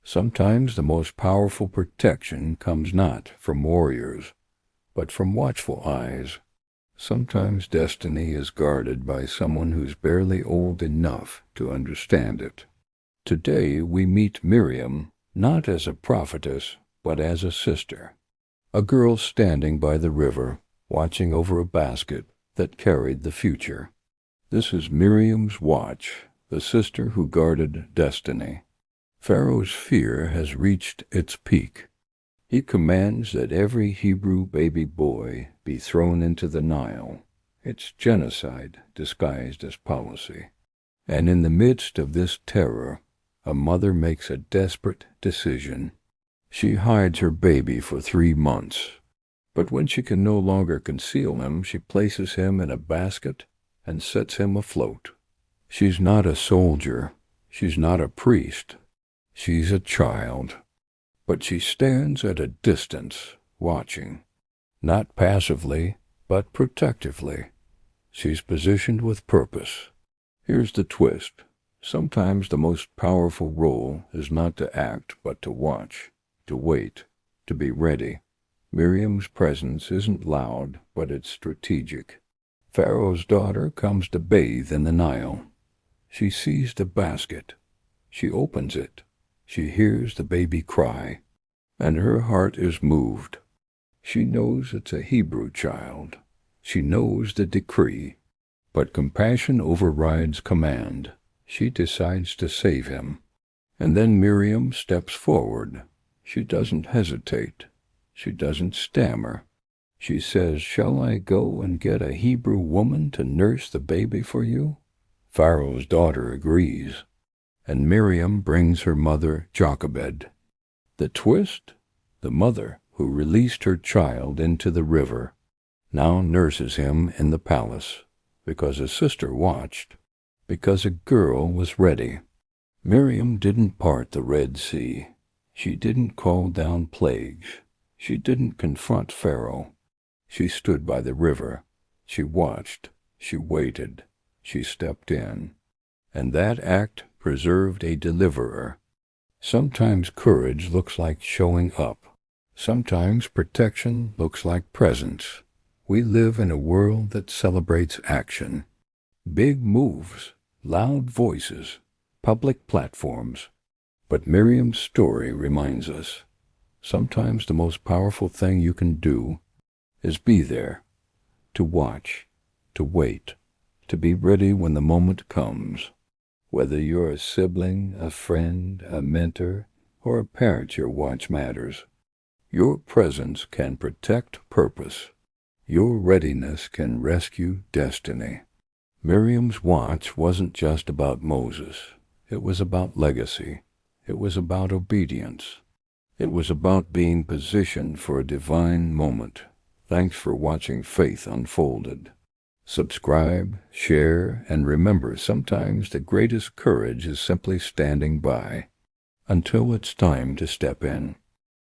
Sometimes the most powerful protection comes not from warriors, but from watchful eyes. Sometimes destiny is guarded by someone who's barely old enough to understand it. Today we meet Miriam, not as a prophetess, but as a sister. A girl standing by the river, watching over a basket that carried the future. This is Miriam's watch, the sister who guarded destiny. Pharaoh's fear has reached its peak. He commands that every Hebrew baby boy be thrown into the Nile. It's genocide disguised as policy. And in the midst of this terror, a mother makes a desperate decision. She hides her baby for 3 months. But when she can no longer conceal him, she places him in a basket and sets him afloat. She's not a soldier. She's not a priest. She's a child. But she stands at a distance, watching. Not passively, but protectively. She's positioned with purpose. Here's the twist. Sometimes the most powerful role is not to act, but to watch, to wait, to be ready. Miriam's presence isn't loud, but it's strategic. Pharaoh's daughter comes to bathe in the Nile. She sees the basket. She opens it. She hears the baby cry, and her heart is moved. She knows it's a Hebrew child. She knows the decree. But compassion overrides command. She decides to save him. And then Miriam steps forward. She doesn't hesitate. She doesn't stammer. She says, "Shall I go and get a Hebrew woman to nurse the baby for you?" Pharaoh's daughter agrees. And Miriam brings her mother Jochebed. The twist? The mother, who released her child into the river, now nurses him in the palace, because a sister watched, because a girl was ready. Miriam didn't part the Red Sea. She didn't call down plagues. She didn't confront Pharaoh. She stood by the river. She watched. She waited. She stepped in. And that act preserved a deliverer. Sometimes courage looks like showing up. Sometimes protection looks like presence. We live in a world that celebrates action. Big moves, loud voices, public platforms. But Miriam's story reminds us, sometimes the most powerful thing you can do is be there, to watch, to wait, to be ready when the moment comes. Whether you're a sibling, a friend, a mentor, or a parent, your watch matters. Your presence can protect purpose. Your readiness can rescue destiny. Miriam's watch wasn't just about Moses. It was about legacy. It was about obedience. It was about being positioned for a divine moment. Thanks for watching Faith Unfolded. Subscribe, share, and remember, sometimes the greatest courage is simply standing by until it's time to step in.